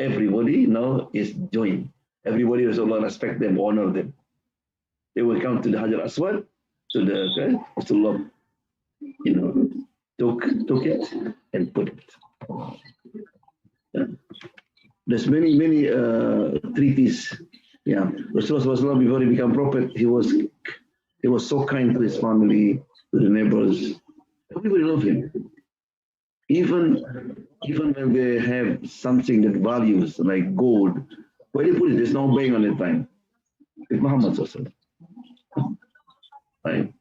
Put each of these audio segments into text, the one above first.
everybody now is joined. Everybody Rasulullah respect them, honor them. They will come to the Hajar Aswad, to the Rasulullah, took it and put it. Yeah. There's many treaties. Yeah, Rasulullah before he became prophet, he was so kind to his family, to the neighbors. Everybody loved him. Even when they have something that values like gold, where they put it, there's no buying on the time. It's Muhammad Sallallahu. Right.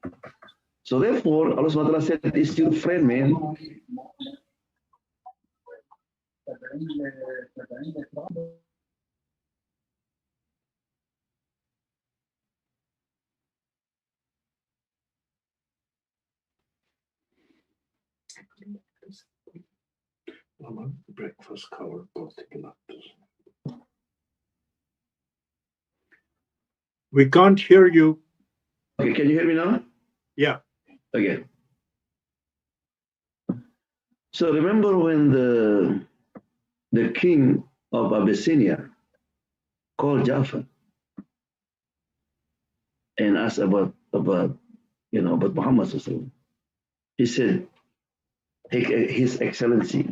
So therefore, Allah subhanahu wa ta'ala said, it's your friend, man. Breakfast cover both. We can't hear you. Okay, can you hear me now? Yeah. Okay. So remember when the king of Abyssinia called Jafar and asked about Muhammad. He said, His Excellency,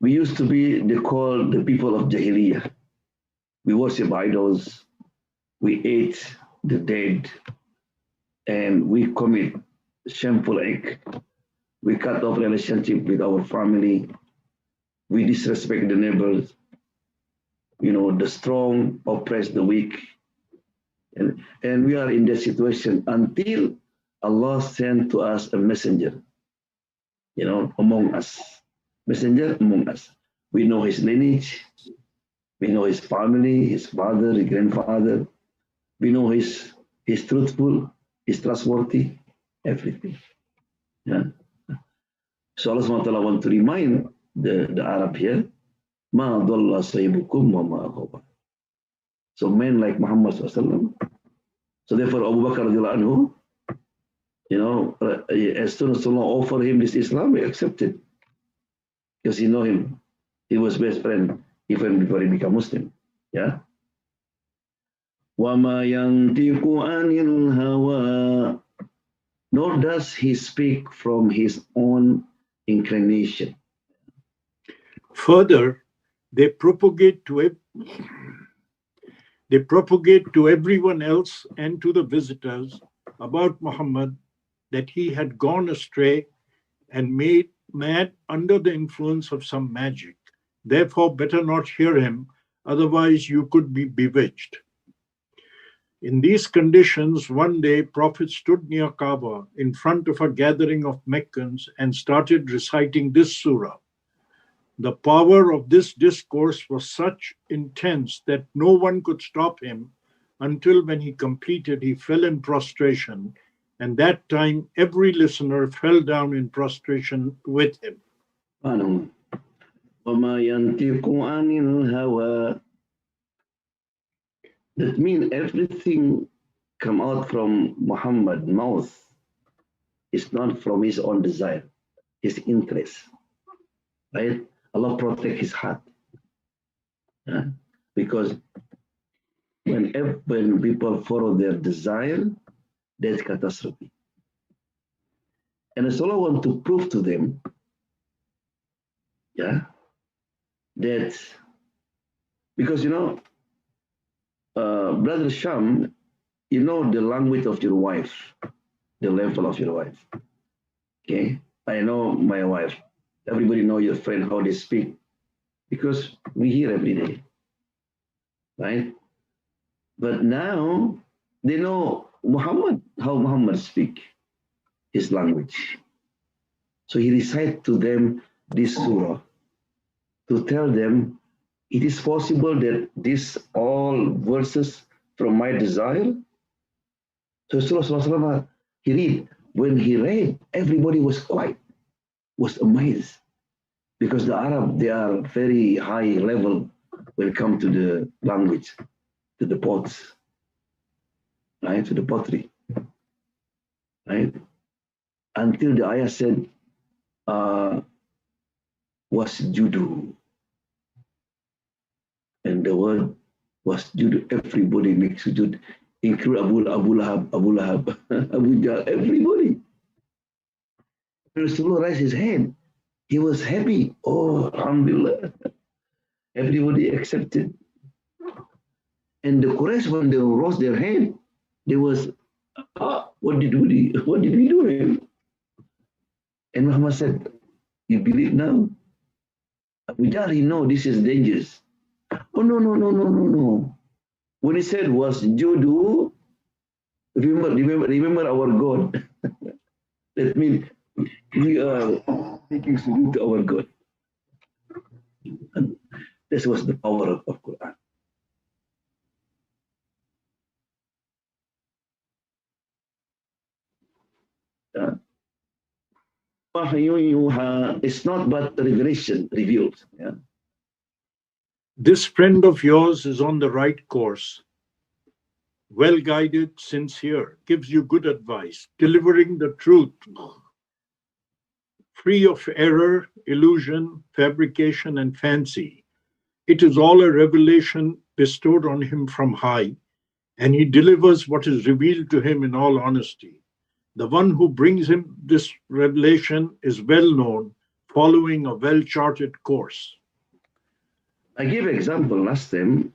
we used to be called the people of Jahiliyyah. We worship idols, we ate the dead, and we commit shameful act. We cut off relationship with our family. We disrespect the neighbors. The strong oppress the weak. And we are in that situation until Allah sent to us a messenger, among us. Messenger among us. We know his lineage. We know his family, his father, his grandfather. We know he's truthful, he's trustworthy, everything. Yeah. So Allah subhanahu wa ta'ala want to remind the Arab here, Ma dhalla sahibukum wa ma ghawa. So men like Muhammad sallallahu. So therefore Abu Bakr radiallahu anhu, as soon as Allah offered him this Islam, he accepted. Because he know him. He was best friend even before he became Muslim. Yeah. وَمَا يَنْطِقُ عَنِ الْهَوَىٰ. Nor does he speak from his own inclination. Further, they propagate to everyone else and to the visitors about Muhammad that he had gone astray and made mad under the influence of some magic. Therefore, better not hear him, otherwise you could be bewitched. In these conditions, one day, Prophet stood near Kaaba in front of a gathering of Meccans and started reciting this surah. The power of this discourse was such intense that no one could stop him until when he completed, he fell in prostration, and that time every listener fell down in prostration with him. وَمَا يَنْطِقُ عَنِ الْهَوَىٰ. That means everything come out from Muhammad's mouth is not from his own desire, his interest. Right? Allah protect his heart. Yeah? Because when people follow their desire, that's catastrophe. And as Allah want to prove to them, that because Brother Sham, the language of your wife, the level of your wife. Okay, I know my wife. Everybody know your friend how they speak, because we hear every day, right? But now they know how Muhammad speak, his language. So he recite to them this surah to tell them it is possible that these all verses from my desire. So Rasulullah when he read, everybody was quiet, was amazed, because the Arab, they are very high level when it comes to the language, to the pots, right, to the pottery, right, until the ayah said, was judu. the word was sujood, everybody makes sujood, include Abu Lahab, Abu Jahl, everybody. Rasulullah raised his hand. He was happy. Oh, Alhamdulillah. Everybody accepted. And the Quraysh, when they raised their hand, they was, what did we do him? And Muhammad said, you believe now? Abu Jahl, he know this is dangerous. Oh, no. When he said was Judu, remember our God. That means we are taking salute to our God. And this was the power of Quran. It's not but revelation revealed. Yeah. This friend of yours is on the right course, well guided, sincere, gives you good advice, delivering the truth, free of error, illusion, fabrication, and fancy. It is all a revelation bestowed on him from high, and he delivers what is revealed to him in all honesty. The one who brings him this revelation is well known, following a well charted course. I give example last time,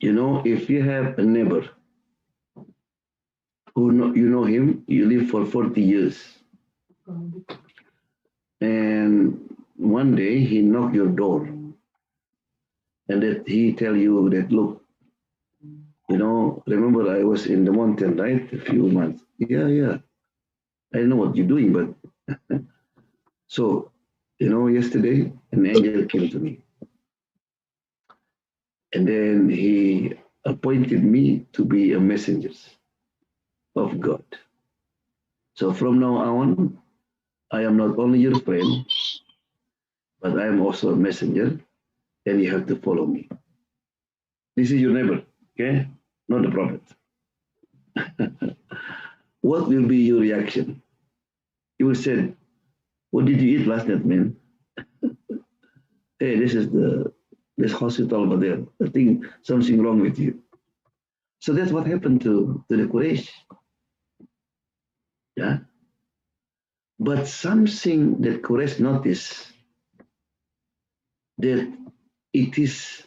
if you have a neighbor who you know him, you live for 40 years. And one day he knocked your door and that he tell you that, look, remember I was in the mountain, right? A few months. Yeah. I know what you're doing, but so, yesterday an angel came to me. And then he appointed me to be a messenger of God. So from now on, I am not only your friend, but I am also a messenger, and you have to follow me. This is your neighbor, okay? Not the prophet. What will be your reaction? You will say, what did you eat last night, man? Hey, this hospital over there. I think something wrong with you. So that's what happened to the Quraysh. Yeah. But something that Quraysh noticed, that it is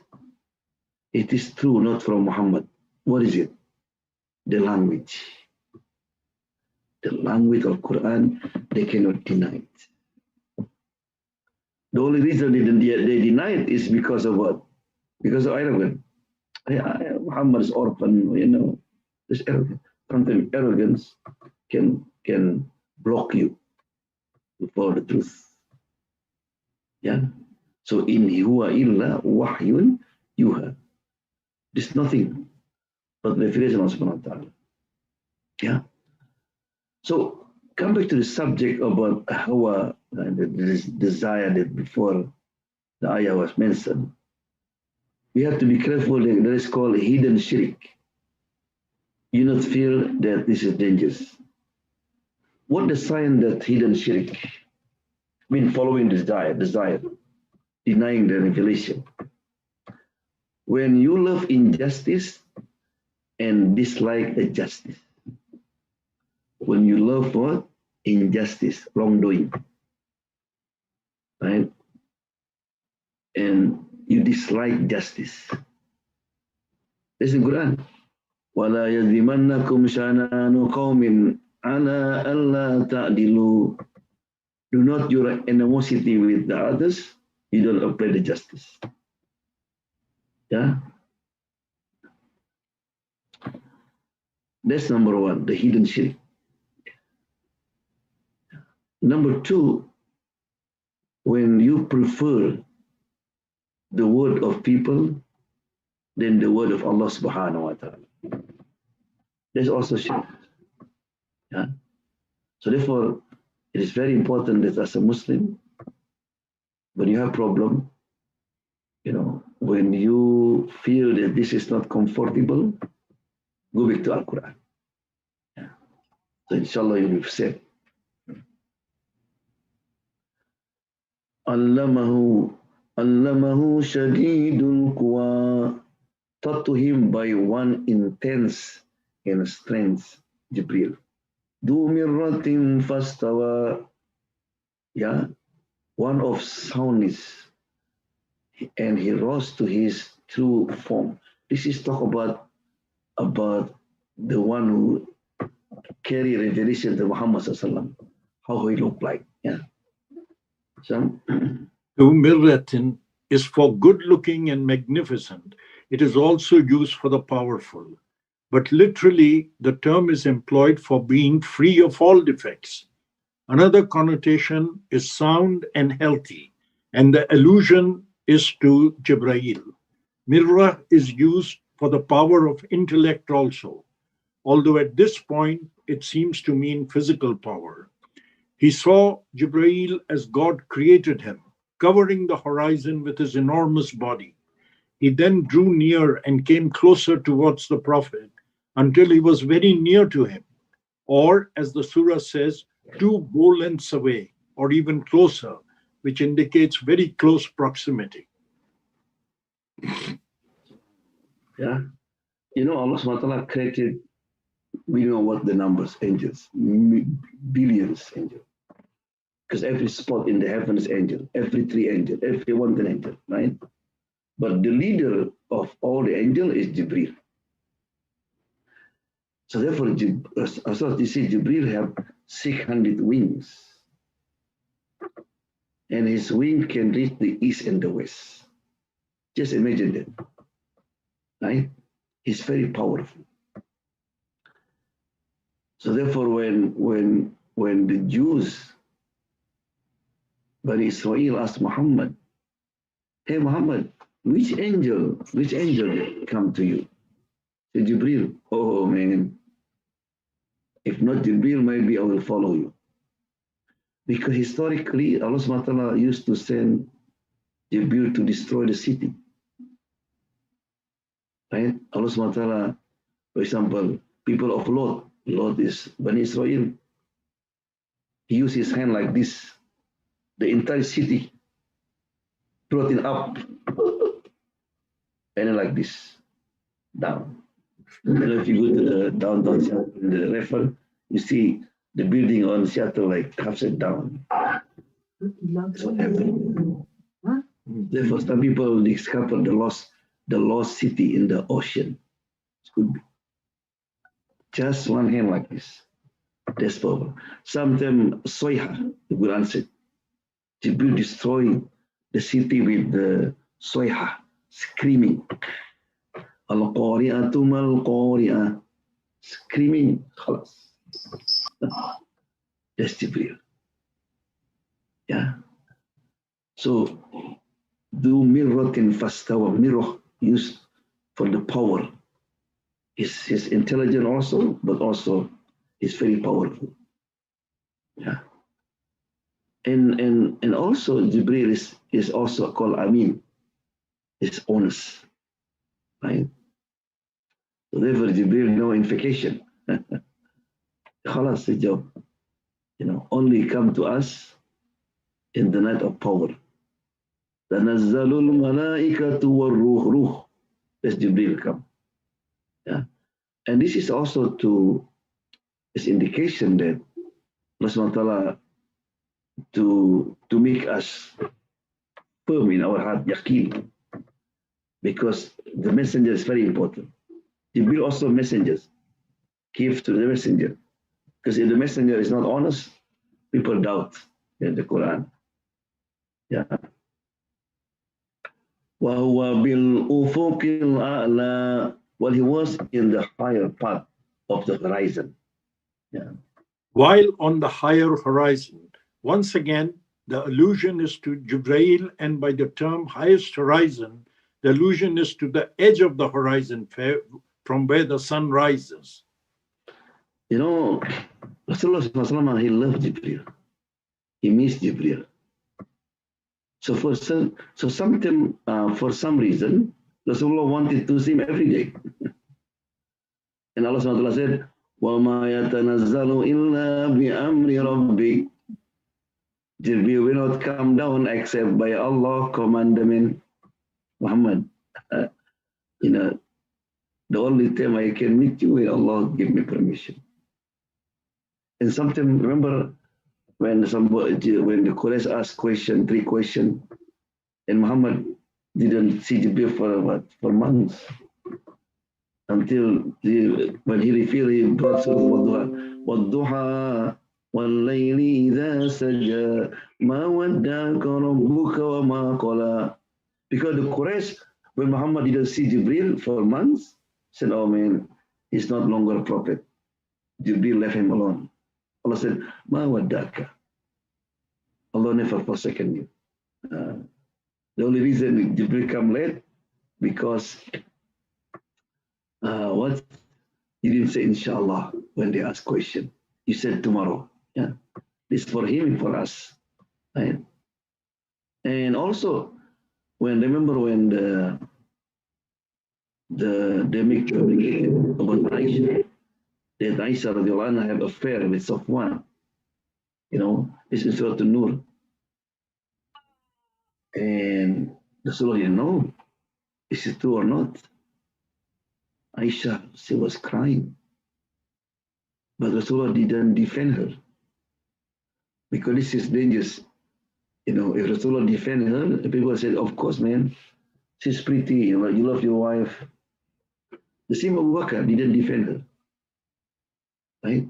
true, not from Muhammad. What is it? The language. The language of Quran, they cannot deny it. The only reason they deny it is because of what? Because of arrogance. Muhammad is orphan, this arrogance. Sometimes arrogance can block you to follow the truth. Yeah. So in huwa illa wahyun yuha. There's nothing but revelation of subhanahu wa ta'ala. Yeah. So come back to the subject about Hawa, this desire that before the ayah was mentioned. We have to be careful that is called hidden shirk. You not feel that this is dangerous. What the sign that hidden shirk? Mean following desire, denying the revelation. When you love injustice and dislike the justice. When you love what? Injustice, wrongdoing. Right? And you dislike justice. This is in Quran. وَلَا يَجْرِمَنَّكُمْ شَنَآنُ قَوْمٍ عَلَىٰ أَلَّا تَعْدِلُوا. Do not your animosity with the others, you don't apply the justice. Yeah? That's number one, the hidden shirk. Number two, when you prefer the word of people than the word of Allah subhanahu wa ta'ala. There's also shirk. Yeah? So therefore, it is very important that as a Muslim, when you have problem, when you feel that this is not comfortable, go back to Al-Quran. Yeah. So inshallah you'll be safe. Allamahu Allamahu shadidul quwa, taught to him by one intense in strength, Jibril. Du mirratin fastawa, yeah, one of soundness, and he rose to his true form. This is talk about the one who carry revelation to Muhammad sallallahu, how he looked like. Yeah. So, To mirratin is for good looking and magnificent. It is also used for the powerful. But literally, the term is employed for being free of all defects. Another connotation is sound and healthy, and the allusion is to Jibrail. Mirrah is used for the power of intellect also, although at this point it seems to mean physical power. He saw Jibrail as God created him, covering the horizon with his enormous body. He then drew near and came closer towards the Prophet until he was very near to him, or as the surah says, two bow lengths away, or even closer, which indicates very close proximity. yeah, Allah subhanahu wa ta'ala created, we know what the numbers, angels, billions angels. Because every spot in the heaven is angel, every three angel, every one an angel, right? But the leader of all the angel is Jibril. So therefore, as you see, Jibril have 600 wings. And his wing can reach the east and the west. Just imagine that, right? He's very powerful. So therefore, when the Jews, Bani Israel asked Muhammad, hey Muhammad, which angel come to you? Said Jibril. Oh man, if not Jibril, maybe I will follow you. Because historically, Allah subhanahu wa ta'ala used to send Jibril to destroy the city. Right? Allah subhanahu wa ta'ala, for example, people of Lot is Bani Israel. He used his hand like this. The entire city brought it up and then like this, down. If you go to the downtown Seattle, in the river, you see the building on Seattle like upside down. That's what happened. Therefore, some people discovered the lost city in the ocean. It could be just one hand like this. That's power. Sometimes Soiha, the Quran said, Jibril destroyed the city with the Soiha, screaming. Al-Qari'atu mal-Qari'ah, screaming. Khalas. That's Jibril. Yeah. So, do mirratin fastawa, mirrah used for the power. He's intelligent also, but also he's very powerful. Yeah. And also Jibril is also called Amin. It's honest. Right? So therefore Jibril no invocation. Khalas the job. Only come to us in the night of power. Tanazzalul malaikatu war-ruh. That's Jibril come. Yeah. And this is also this indication that Allah subhanahu wa ta'ala to make us firm in our heart, yaqeen. Because the messenger is very important. Jibril also messengers. Give to the messenger. Because if the messenger is not honest, people doubt in the Quran. Yeah. وَهُوَ بِالْأُفُقِ الْأَعْلَى, while he was in the higher part of the horizon. Yeah. While on the higher horizon, once again, the allusion is to Jibrail, and by the term highest horizon, the allusion is to the edge of the horizon from where the sun rises. Rasulullah, he loved Jibril. He missed Jibril. So for some reason, Rasulullah wanted to see him every day. And Allah subhanahu wa ta'ala said, وَمَا يَتَنَزَّلُ إِلَّا بِأَمْرِ رَبِّكَ. Jibril will not come down except by Allah commandment. Muhammad, you know, the only time I can meet you when Allah give me permission. And sometimes remember when the Quraysh asked three questions, and Muhammad didn't see Jibril for what? For months. Until when he revealed, he brought Surah Wadduha والليل إذا سجى ما ودعك ربك وما قلى. Because the Quraysh, when Muhammad didn't see Jibril for months, said, oh man, he's not longer a prophet. Jibril left him alone. Allah said, Ma waddaka. Allah never forsaken you. The only reason Jibril come late, because what? You didn't say inshallah when they ask question. You said tomorrow. Yeah. This for him and for us. Right? And also, remember when they make about Aisha, that Aisha radiallahu anha have affair with Safwan. You know, this is Surah An-Nur. And Rasulullah didn't know, is it true or not? Aisha, she was crying. But Rasulullah didn't defend her. Because this is dangerous. You know, if Rasulullah defend her, people said, of course, man, she's pretty, you love your wife. The same Abu Bakr didn't defend her. Right?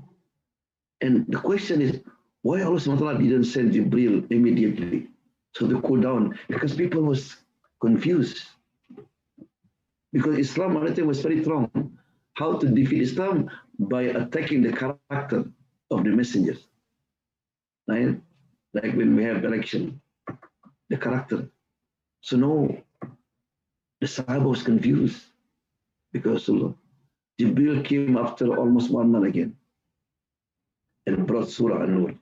And the question is, why Allah SWT didn't send Jibril immediately? So they cool down. Because people was confused. Because Islam at that time was very strong. How to defeat Islam? By attacking the character of the messengers. Right? Like when we have election, the character. So no, the Sahaba was confused because Jibril came after almost 1 month again and brought Surah An-Nur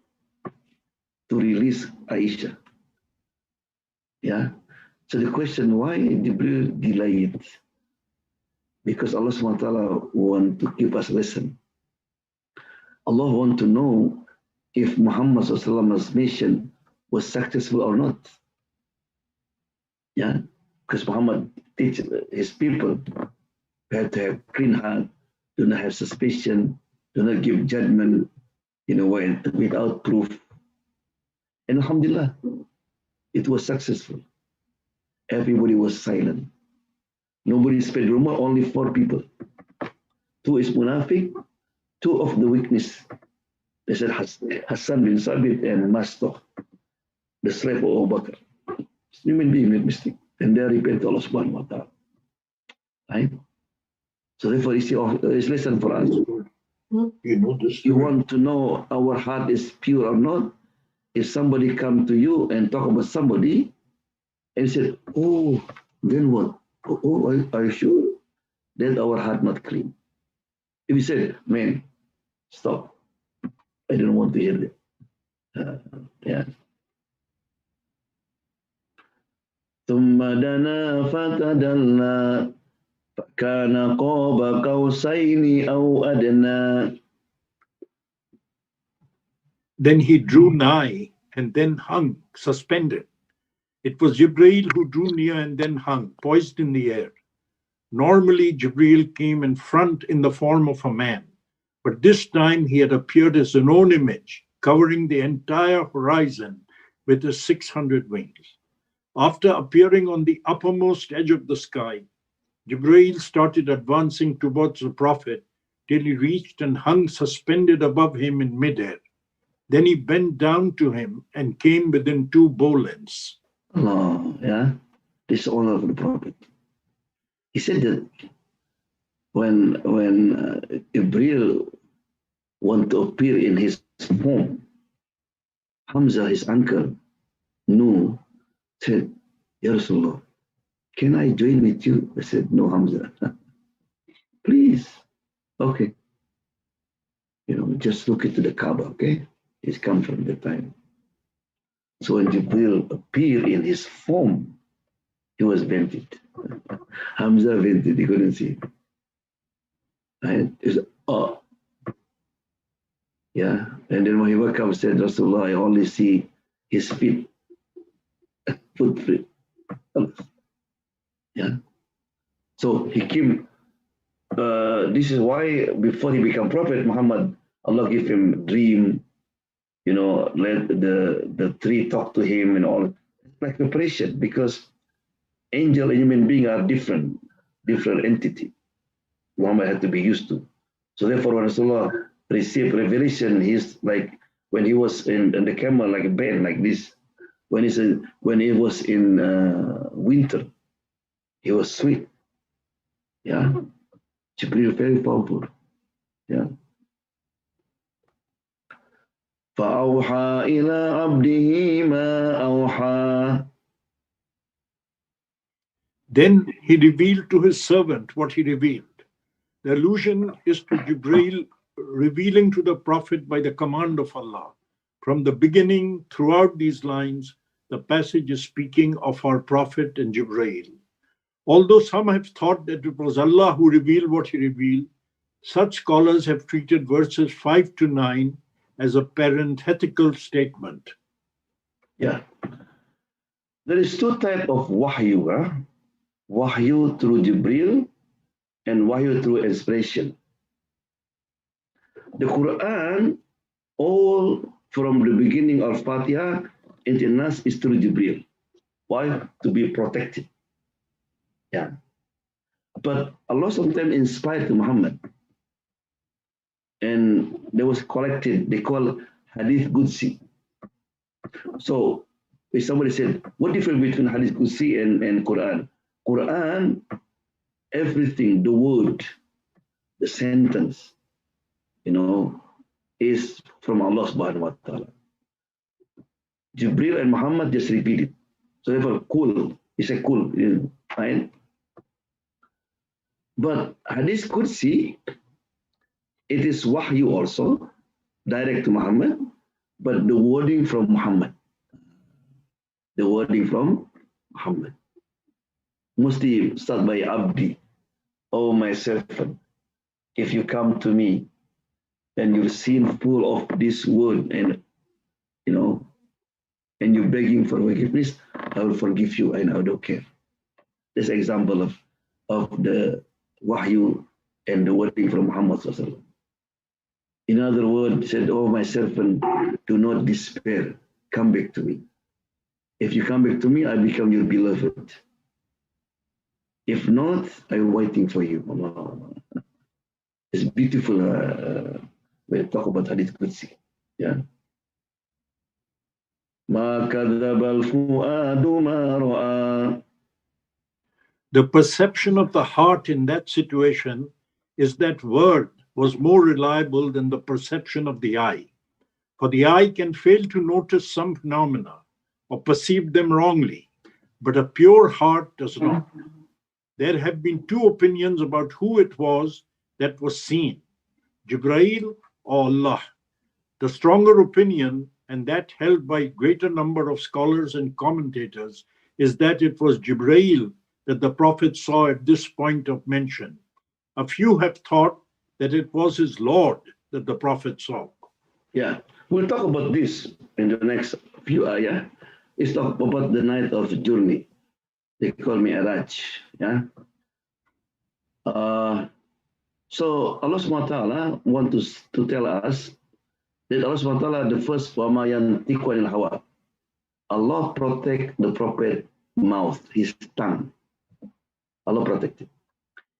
to release Aisha. Yeah. So the question, why Jibril delayed? Because Allah SWT want to give us lesson. Allah want to know if Muhammad Muhammad's mission was successful or not. Yeah, because Muhammad teach his people have to have clean heart, do not have suspicion, do not give judgment, without proof. And alhamdulillah, it was successful. Everybody was silent. Nobody spread rumor, only 4 people. 2 is munafiq, 2 of the weakness. They said Hassan bin Sabit and Mastoh, the slave of Abu Bakr. Human being made mistake. And they repent to Allah subhanahu wa ta'ala. Right? So therefore, it's lesson for us. You want to know our heart is pure or not? If somebody come to you and talk about somebody, and said, oh, then what? Oh, are you sure? Then our heart not clean. If you said, man, stop. I don't want to hear that. Yeah. ثم دنا فتدلى فكان قاب قوسين أو أدنى. Then he drew nigh and then hung, suspended. It was Jibreel who drew near and then hung, poised in the air. Normally, Jibreel came in front in the form of a man, but this time he had appeared as an own image, covering the entire horizon with his 600 wings. After appearing on the uppermost edge of the sky, Jibreel started advancing towards the Prophet till he reached and hung suspended above him in midair. Then he bent down to him and came within 2 bow lengths. Allah, yeah, this honor of the Prophet. He said that when Jibreel want to appear in his form, Hamza, his uncle, knew, said, Ya Rasulullah, can I join with you? I said, no, Hamza. Please. Okay. Just look into the Kaaba, okay? It's come from the time. So when Jibreel appeared in his form, he was vented. Hamza vented, he couldn't see. Right? It's, yeah. And then when he woke up, said, Rasulullah, I only see his feet, footprint. Yeah. So he came. This is why before he became prophet Muhammad, Allah gave him a dream. Let the tree talk to him and all. It's like preparation, because angel and human being are different entity. Muhammad had to be used to. So therefore, when Rasulullah received revelation, he's like when he was in the camel, like a bed like this. When he was in winter, he was sweet. Yeah, Jibril very powerful. Yeah. فأوحى إلى عبده ما أوحى. Then he revealed to his servant what he revealed. The allusion is to Jibreel revealing to the Prophet by the command of Allah. From the beginning, throughout these lines, the passage is speaking of our Prophet and Jibreel. Although some have thought that it was Allah who revealed what he revealed, such scholars have treated verses 5 to 9 as a parenthetical statement. Yeah. There is two types of wahyu. Wahyu through Jibril and wahyu through inspiration. The Quran, all from the beginning of Fatiha until Nas, is through Jibril. Why? To be protected. Yeah. But Allah sometimes inspired Muhammad. And they was collected, they call Hadith Qudsi. So if somebody said, what difference between Hadith Qudsi and Quran? Quran, everything, the word, the sentence, is from Allah subhanahu wa ta'ala. Jibril and Muhammad just repeat it. So therefore, cool. He said cool. Fine. But Hadith Qudsi, it is wahyu also, direct to Muhammad, but the wording from Muhammad. The wording from Muhammad. Mostly start by Abdi. Oh, my servant, if you come to me and you're seen full of this word and, and you're begging for forgiveness, I will forgive you and I don't care. This example of the wahyu and the wording from Muhammad. In other words, he said, oh, my servant, do not despair. Come back to me. If you come back to me, I become your beloved. If not, I'm waiting for you. It's beautiful when you talk about Hadith Qudsi. Yeah. ما كذب الفؤاد ما رأى. The perception of the heart in that situation is that word was more reliable than the perception of the eye. For the eye can fail to notice some phenomena or perceive them wrongly, but a pure heart does not. There have been two opinions about who it was that was seen, Jibreel or Allah. The stronger opinion, and that held by greater number of scholars and commentators, is that it was Jibreel that the Prophet saw at this point of mention. A few have thought that it was his Lord that the Prophet saw. Yeah, we'll talk about this in the next few ayah. It's talk about the night of journey. They call me Araj. Yeah. So Allah subhanahu wa ta'ala want to tell us that Allah subhanahu wa ta'ala, the first wamayan tikwanil hawa. Allah protect the Prophet mouth, his tongue. Allah protect it.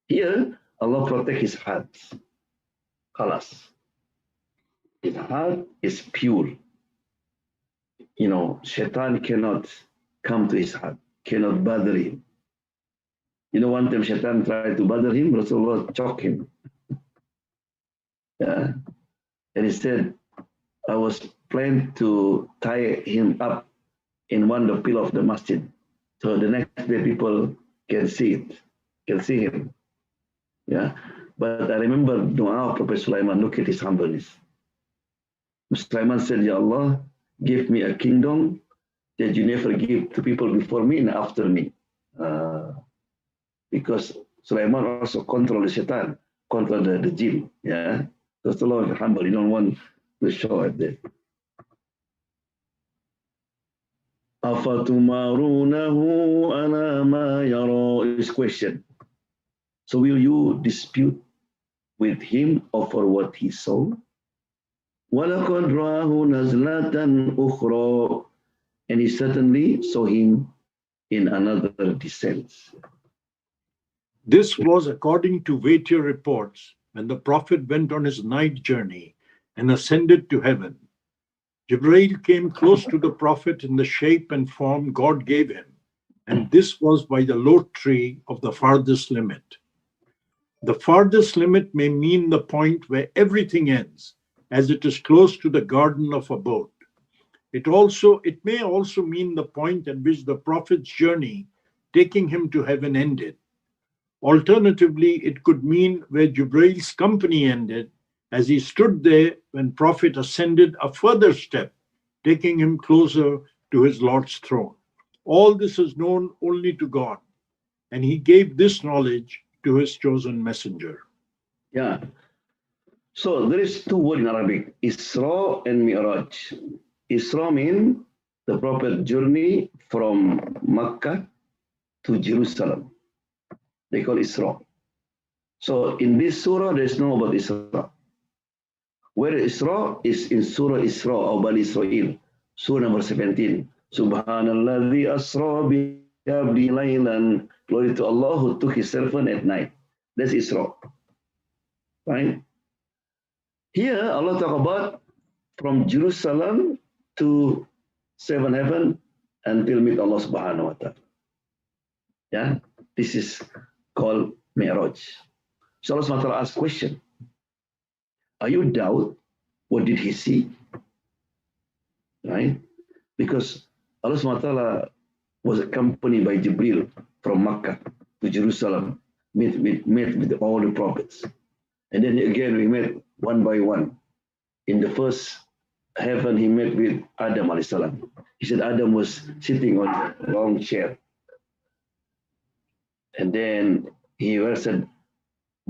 Here, Allah protect his heart. Khalas. His heart is pure. Shaitan cannot come to his heart, cannot bother him. One time Shaitan tried to bother him, Rasulullah choked him. Yeah. And he said, I was planning to tie him up in one of the pillar of the masjid. So the next day people can see it, can see him. Yeah. But I remember dua of Prophet Sulaiman, look at his humbleness. Sulaiman said, Ya Allah, give me a kingdom that you never give to people before me and after me. Because Sulaiman also control the shaitan, control the jinn. Yeah. Because Allah is humble. You don't want to show it there. أَفَتُمَارُونَهُ عَلَى مَا يَرَى is question. So will you dispute with him over what he saw? وَلَقَدْ رَآهُ نَزْلَةً أُخْرَى, and he certainly saw him in another descent. This was according to weightier reports when the Prophet went on his night journey and ascended to heaven. Jibreel came close to the Prophet in the shape and form God gave him, and this was by the lote tree of the farthest limit. The farthest limit may mean the point where everything ends, as it is close to the garden of abode. It may also mean the point at which the Prophet's journey taking him to heaven ended. Alternatively, it could mean where Jibrail's company ended, as he stood there when Prophet ascended a further step, taking him closer to his Lord's throne. All this is known only to God, and he gave this knowledge to his chosen messenger. Yeah. So there is two words in Arabic, Isra and Mi'raj. Isra means the Prophet journey from Makkah to Jerusalem. They call Isra. So in this surah, there's no about Isra. Where Isra is in Surah Isra or Bani Israel, Surah number 17. Subhanalladhi Asra bi abdi laylan. Glory to Allah who took his servant at night. That's Isra. Right? Here, Allah talk about from Jerusalem to seven heaven until meet Allah subhanahu wa ta'ala. Yeah, this is called Mi'raj. So Allah subhanahu wa ta'ala asks question. Are you doubt? What did he see? Right? Because Allah subhanahu wa ta'ala was accompanied by Jibril from Makkah to Jerusalem, met with all the prophets. And then again, we met one by one. In the first heaven, he met with Adam alayhi salam. He said Adam was sitting on a long chair. And then he said,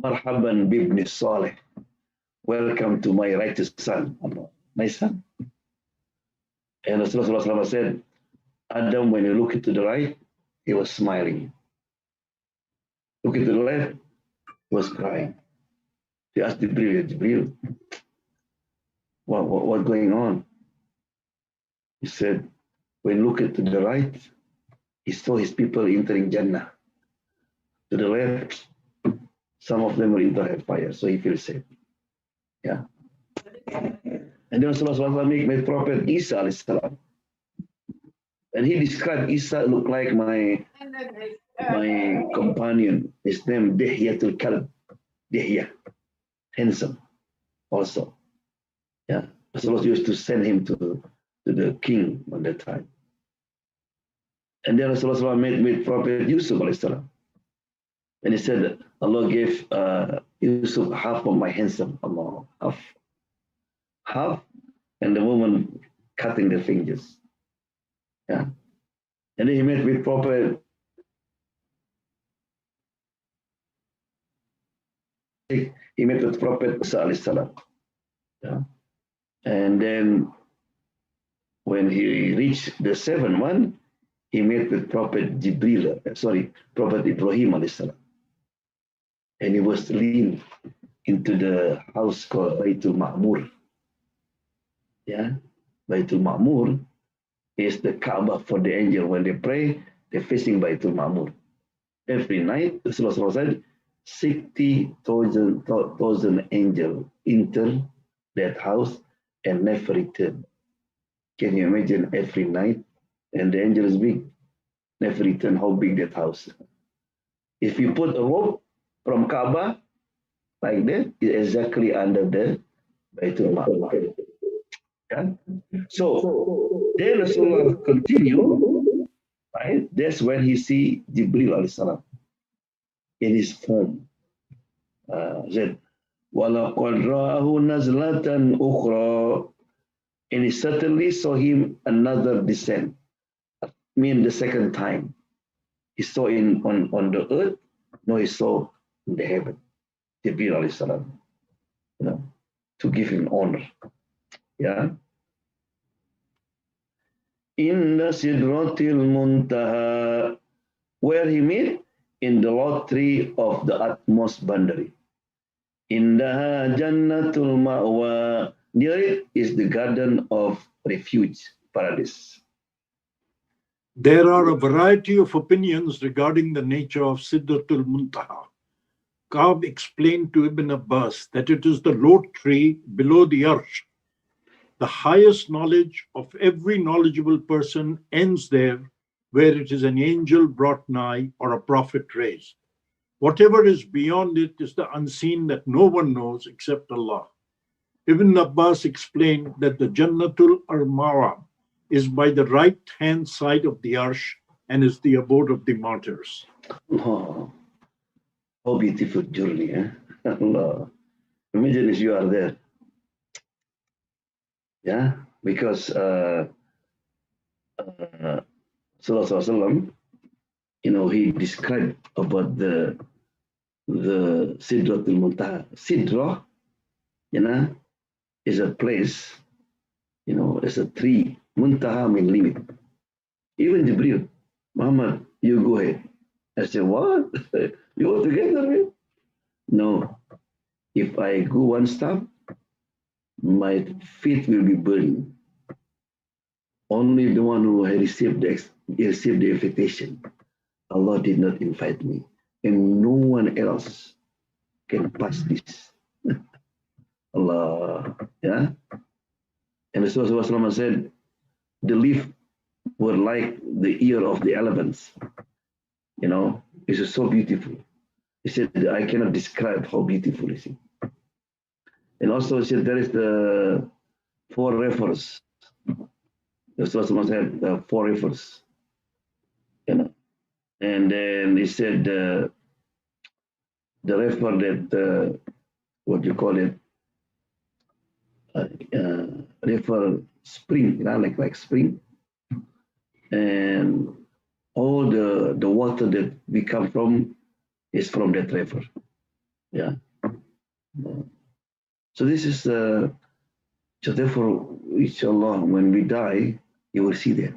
Marhaban bibni Saleh. Welcome to my righteous son. My son. And Rasulullah said, Adam, when you look to the right, he was smiling. Look to the left, he was crying. He asked Jibril, what's going on? He said, when look to the right, he saw his people entering Jannah. To the left, some of them were into hellfire, so he feels safe. Yeah. And then Rasulullah made Prophet Isa alayhi salam. And he described Isa look like my companion. His name Dihyatul Kalb. Dihya. Handsome also. Yeah. Rasulullah used to send him to the king on that time. And then Rasulullah met with Prophet Yusuf alayhi salam. And he said, Allah gave Yusuf half of my handsome, Allah, half, and the woman cutting the fingers. Yeah. And then he met with Prophet, he met with Prophet Musa alayhi salam. Yeah. And then when he reached the seventh one, he met with Prophet Prophet Ibrahim alayhi salam. And he was leaned into the house called Baitul Ma'mur. Yeah, Baitul Ma'mur is the Kaaba for the angel. When they pray, they're facing Baitul Ma'mur. Every night, Rasulullah said, 60,000 angels enter that house and never return. Can you imagine every night? And the angel is big, never return. How big that house? If you put a rope from Kaaba like that, it's exactly under the Baitul Ma'mur. Yeah? So then Rasulullah continue, right? That's when he see Jibril alayhi salam in his form. Said, وَلَقَدْ رَآهُ نَزْلَةً أُخْرَى, and he certainly saw him another descent. Mean the second time. He saw him on the earth, no, he saw in the heaven. Jibril alayhi salam, to give him honor. Yeah. Inna sidratil muntaha. Where he met? In the lot tree of the utmost boundary. Indaha jannatul ma'wa. Near it is the garden of refuge, paradise. There are a variety of opinions regarding the nature of Sidratul Muntaha. Ka'b explained to Ibn Abbas that it is the lot tree below the Arsh. The highest knowledge of every knowledgeable person ends there, where it is an angel brought nigh or a prophet raised. Whatever is beyond it is the unseen that no one knows except Allah. Ibn Abbas explained that the Jannatul Armawa is by the right hand side of the Arsh and is the abode of the martyrs. Oh, how beautiful journey, eh? Allah. Imagine if you are there. Yeah, because Sallallahu he described about the Sidratul Muntaha. Sidra, is a place, is a tree. Muntaha means limit. Even Jibril, Muhammad, you go ahead. I said, what? You want to get there? No. If I go one step, my feet will be burning. Only the one who had received the invitation. Allah did not invite me. And no one else can pass this. Allah. Yeah. And Rasulullah said, the leaf were like the ear of the elephants. It's so beautiful. He said, I cannot describe how beautiful it is. And also he said, there is the 4 rivers. Rasulullah said 4 rivers. And then he said the river that, what you call it, river spring, like spring. And all the water that we come from is from that river. Yeah. So this is, so therefore, inshallah, when we die, you will see that.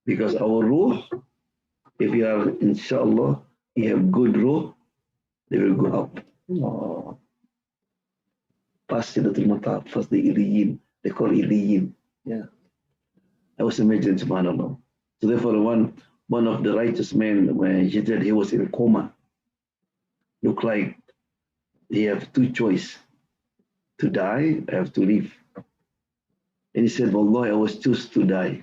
Because our ruh, if you are, inshallah, you have good ruh, they will go up. Oh. Past Sidratul Muntaha, past the Iliyin. They call Iliyin. Yeah. I was amazing, subhanAllah. So therefore, one of the righteous men, when he said he was in a coma, looked like he have 2 choices, to die, I have to live. And he said, Wallah, I was choose to die.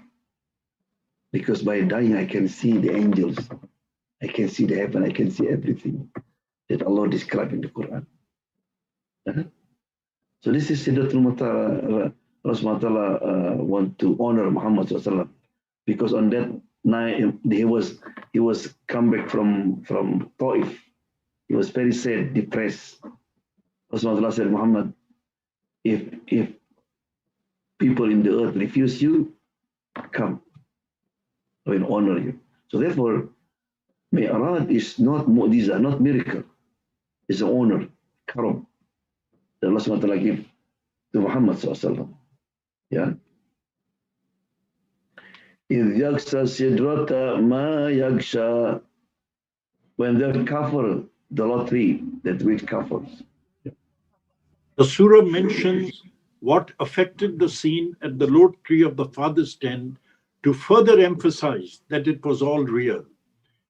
Because by dying, I can see the angels. I can see the heaven. I can see everything that Allah described in the Quran. So this is Sidratul Muntaha. Rasulullah want to honor Muhammad Sallallahu because on that night he was come back from Taif. He was very sad, depressed. Rasulullah said, Muhammad, if people in the earth refuse you, come. I will honor you. So therefore, Mi'raj is not mu'jiza, not miracle. It's an honor, karam, that Allah subhanahu wa ta'ala give to Muhammad sallallahu. Yeah. إِذْ يَغْشَى السِّدْرَةَ مَا يَغْشَى. When they cover the lot tree, that which covers. The surah mentions what affected the scene at the lot tree of the father's tent to further emphasize that it was all real.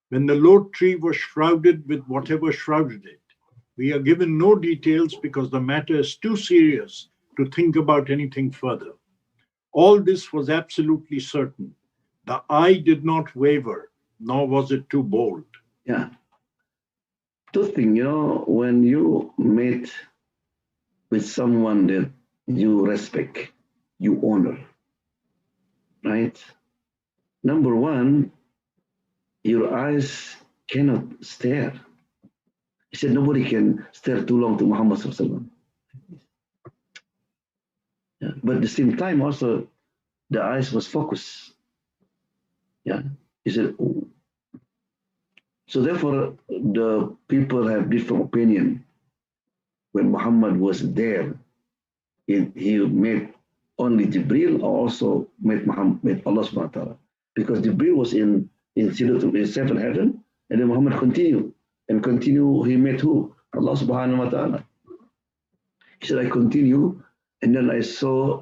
When the lot tree was shrouded with whatever shrouded it, we are given no details because the matter is too serious to think about anything further. All this was absolutely certain. The eye did not waver, nor was it too bold. Yeah. 2 things, when you meet with someone that you respect, you honor, right? Number 1, your eyes cannot stare. He said nobody can stare too long to Muhammad sallallahu. Yeah. But at the same time also, the eyes was focused. Yeah. He said, oh. So therefore, the people have different opinion. When Muhammad was there, he made only Jibril also met Muhammad, met Allah subhanahu wa ta'ala. Because Jibril was in seventh heaven, and then Muhammad continued. And continue, he met who? Allah subhanahu wa ta'ala. He said, I continue, and then I saw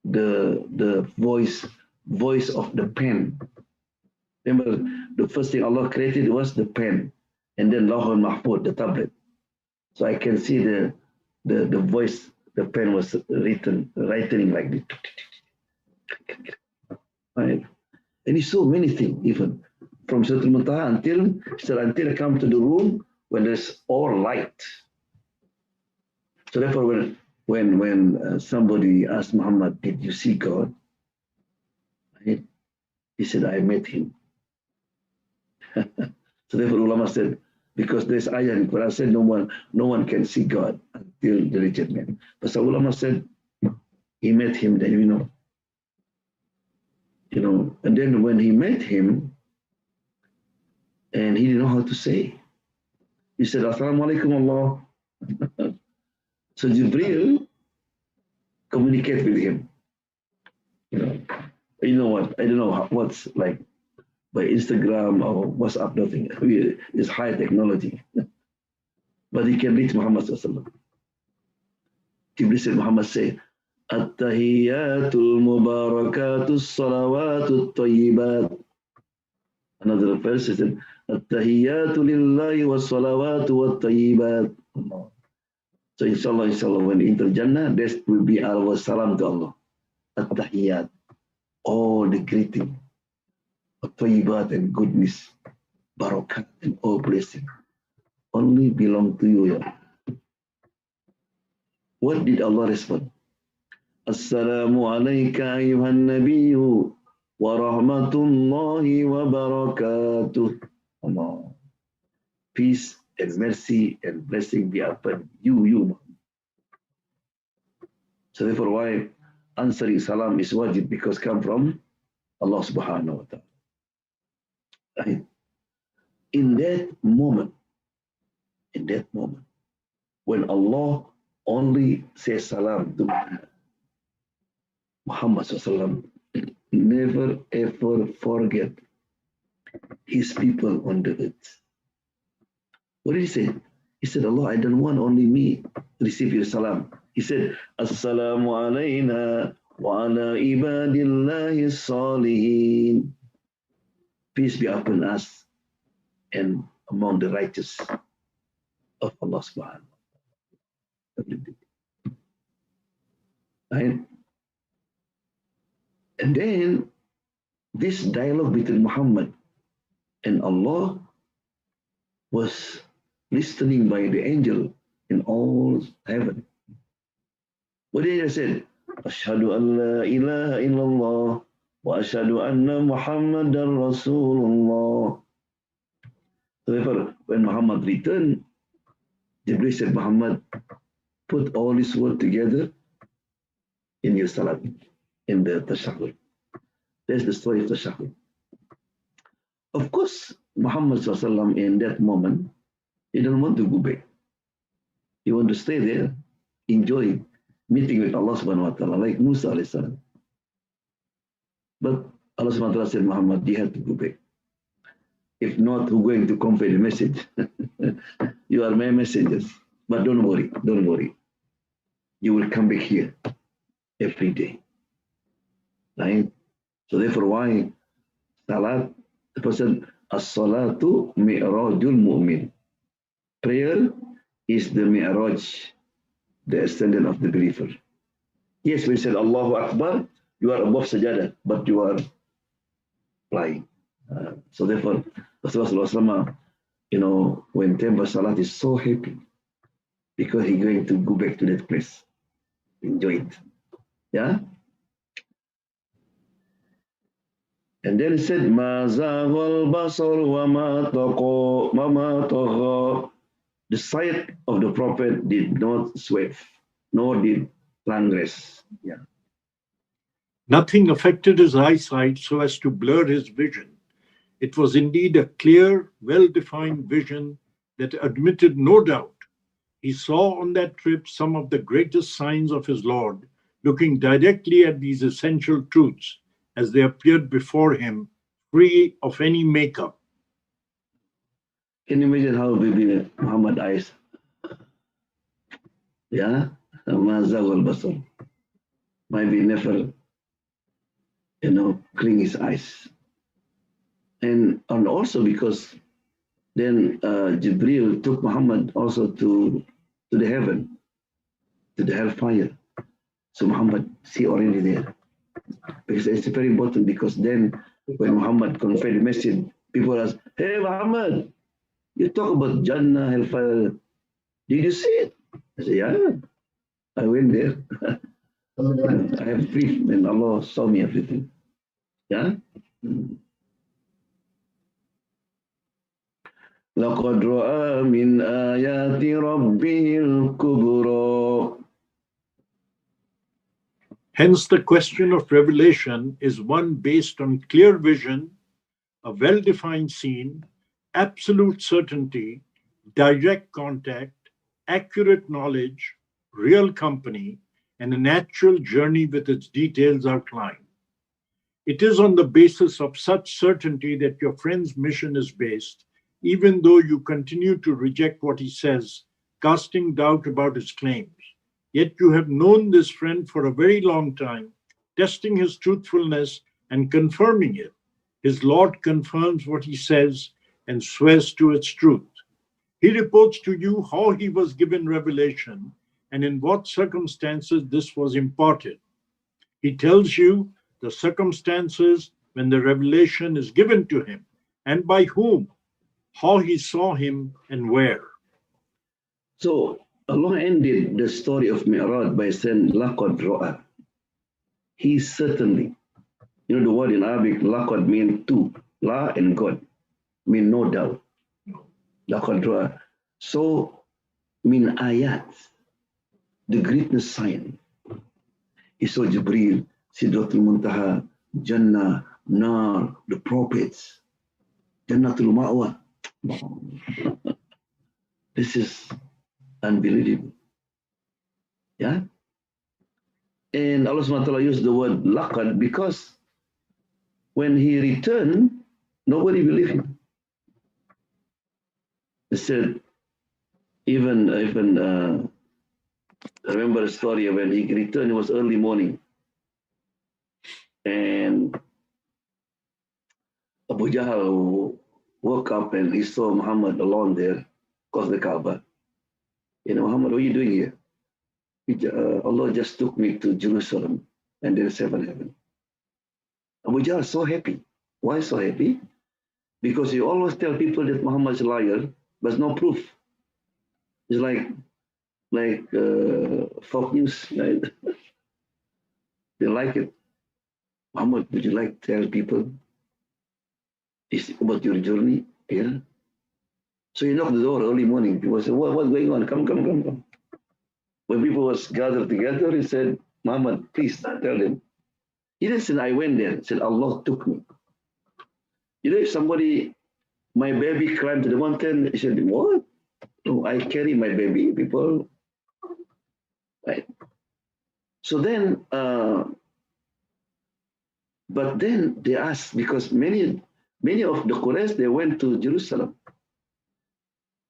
the voice of the pen. Remember, the first thing Allah created was the pen, and then Lawh al-Mahfuz, the tablet. So I can see the voice, the pen was writing like this. Right? And he saw many things, even from Surah Al-Muntaha until I come to the room when there's all light. So therefore, when somebody asked Muhammad, did you see God? Right? He said, I met him. So therefore, ulama said, because there's ayah in Quran said no one can see God until the reject man. But some ulama said he met him, then you know, and then when he met him, and he didn't know how to say, he said, Assalamu alaikum Allah. So Jibril communicate with him. You know what? I don't know what's like by Instagram or WhatsApp, nothing. It's high technology. But he can reach Muhammad sallallahu alaihi wasallam. Jibril said, Muhammad say, At-tahiyyatul mubarakatus salawatut tayyibat. Another verse said, At-tahiyyatu lillahi was salawatu wat tayyibat. So inshallah, when we enter Jannah, that will be our salam to Allah. At-tahiyyat, all the greeting, at-tayyibat and goodness, barakat and all blessing, only belong to you. Ya. What did Allah respond? Assalamu alayka ayuhan nabiyyu wa rahmatullahi wa barakatuh. Allah. Peace and mercy and blessing be upon you. So therefore, why answering salam is wajib, because come from Allah subhanahu wa ta'ala. Right? In that moment, when Allah only says salam to Muhammad sallallahu never ever forget his people on the earth. What did he say? He said, Allah, I don't want only me to receive your salam. He said, Assalamu alayna wa ala ibadillahi salihin. Peace be upon us and among the righteous of Allah subhanahu wa ta'ala. Right? And then this dialogue between Muhammad and Allah was listening by the angel in all heaven. What did he say? Ashhadu an la ilaha illallah wa ashhadu anna Muhammadan Rasulullah. So therefore, when Muhammad returned, Jibril said, Muhammad, put all this word together in your salat, in the tashahhud. That's the story of tashahhud. Of course, Muhammad sallallahu in that moment, he didn't want to go back. He wanted to stay there, enjoy meeting with Allah subhanahu wa ta'ala, like Musa alayhi salam. But Allah subhanahu wa ta'ala said, Muhammad, you have to go back. If not, who's going to convey the message? You are my messengers. But don't worry. You will come back here every day. Right? So therefore, why salat? The person, as-salatu mi'rajul mu'min. Prayer is the mi'raj, the ascendant of the believer. Yes, we said Allahu Akbar, you are above sajadah, but you are flying. So therefore, Rasulullah, when Temple Salat is so happy because he's going to go back to that place. Enjoy it. Yeah? And then he said, Ma zaghal basar wa ma tagha. The sight of the Prophet did not swerve, nor did transgress. Yeah. Nothing affected his eyesight so as to blur his vision. It was indeed a clear, well-defined vision that admitted no doubt. He saw on that trip some of the greatest signs of his Lord, looking directly at these essential truths as they appeared before him, free of any makeup. Can you imagine how baby Muhammad eyes? Yeah, Mazawal Basar. Maybe never, clean his eyes. And also because then Jibril took Muhammad also to the heaven, to the hellfire. So Muhammad see already there. Because it's very important because then when Muhammad conveyed the message, people ask, hey Muhammad, you talk about Jannah, hellfire. Did you see it? I said, yeah, I went there. I have proof and Allah saw me everything. Yeah? لقد رأى من آيات ربه الكبرى. Hence, the question of revelation is one based on clear vision, a well defined scene, absolute certainty, direct contact, accurate knowledge, real company, and a natural journey with its details outlined. It is on the basis of such certainty that your friend's mission is based, even though you continue to reject what he says, casting doubt about his claims. Yet you have known this friend for a very long time, testing his truthfulness and confirming it. His Lord confirms what he says and swears to its truth. He reports to you how he was given revelation and in what circumstances this was imparted. He tells you the circumstances when the revelation is given to him and by whom, how he saw him and where. So Allah ended the story of Mi'raj by saying, Laqad Ra'a. He certainly. The word in Arabic, Laqad means two. La and God mean no doubt. Laqad Ra'a. So, min ayat, the greatness sign. He saw Jibreel, Sidratul Muntaha, Jannah, Nar, the prophets, Jannatul Ma'wa. This is unbelievable. Yeah? And Allah subhanahu wa ta'ala used the word laqad because when he returned, nobody believed him. He said, even I remember a story when he returned, it was early morning. And Abu Jahl woke up and he saw Muhammad alone there, across the Kaaba. Muhammad, what are you doing here? Allah just took me to Jerusalem and then seven heaven. Abu Jahl is so happy. Why so happy? Because he always tell people that Muhammad is a liar, but no proof. It's like folk news, right? They like it. Muhammad, would you like to tell people about your journey? Yeah. So he knocked the door early morning. People said, what's going on? Come. When people was gathered together, he said, Muhammad, please tell them. He didn't say, I went there. He said, Allah took me. If somebody, my baby climbed to the mountain, he said, what? No, I carry my baby, people. Right. So then, but then they asked, because many of the Quraysh, they went to Jerusalem.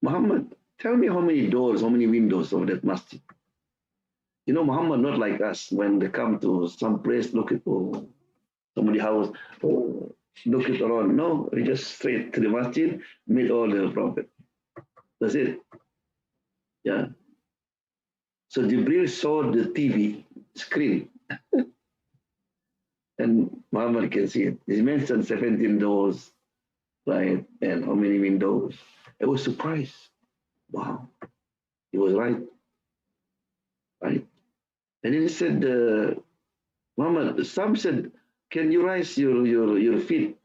Muhammad, tell me how many doors, how many windows of that masjid. Muhammad not like us. When they come to some place, look at somebody's house, look it around. No, we just straight to the masjid, meet all the prophet. That's it. Yeah. So Jibril saw the TV screen. And Muhammad can see it. He mentioned 17 doors, right? And how many windows. I was surprised. Wow. He was right. Right? And then he said, Muhammad, some said, can you raise your feet?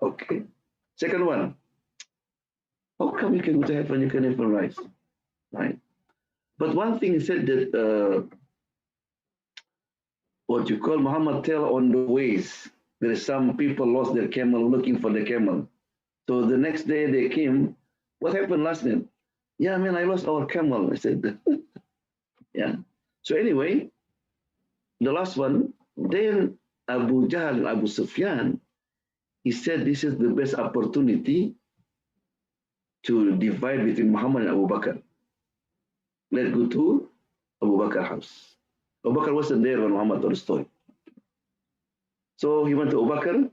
Okay. Second one, how come you can go to heaven, you can even rise? Right? But one thing he said that what you call Muhammad tell on the ways, there is some people lost their camel looking for the camel. So the next day they came, what happened last night? Yeah, man, I lost our camel. I said, yeah. So anyway, the last one, then Abu Jahl and Abu Sufyan, he said this is the best opportunity to divide between Muhammad and Abu Bakr. Let's go to Abu Bakr's house. Abu Bakr wasn't there when Muhammad told the story. So he went to Abu Bakr,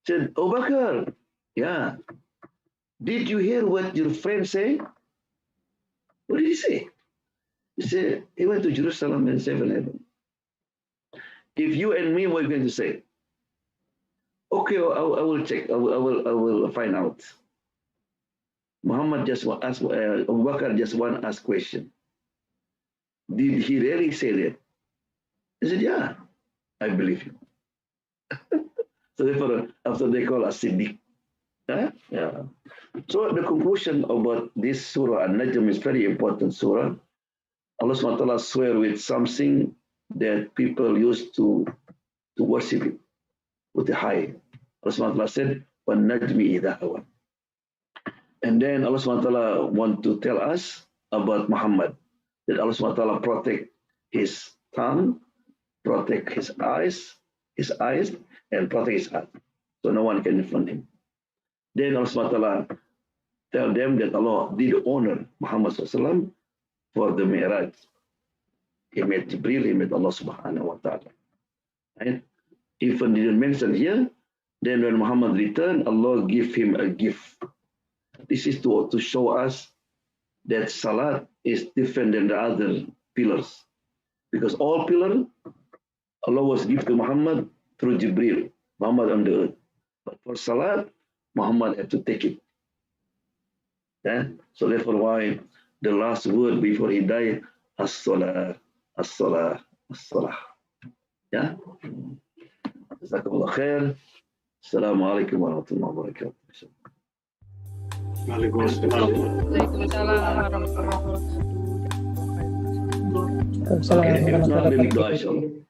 said, Abu Bakr, yeah, did you hear what your friend say? What did he say? He said, he went to Jerusalem and 7-Eleven. If you and me were going to say, okay, I will check, I will find out. Muhammad just asked, Abu Bakr just want to ask question. Did he really say that? He said, yeah, I believe you. So therefore, after they call us Siddiq. Yeah. So the conclusion about this surah An-Najm is very important surah. Allah SWT swear with something that people used to worship it with the high. Allah SWT said, وَالنَّجْمِ إِذَا هَوَى. And then Allah SWT want to tell us about Muhammad, that Allah SWT protect his tongue, protect his eyes, and protect his heart. So no one can influence him. Then Allah SWT tell them that Allah did honor Muhammad SAW for the Mi'raj. He met Jibril, he met Allah Subhanahu wa Ta'ala. Right? Even didn't mention here, then when Muhammad returned, Allah give him a gift. This is to show us that Salat is different than the other pillars. Because all pillars, Allah was given to Muhammad through Jibril, Muhammad on the earth. But for Salat, Muhammad had to take it. Yeah? So therefore why the last word before he died, As-Salah, As-Salah, As-Salah. Yeah? Jazakumullah khair. Assalamualaikum warahmatullahi wabarakatuh. Waalaikumsalam. Waalaikumsalam warahmatullahi wabarakatuh. Okay, doa insyaAllah.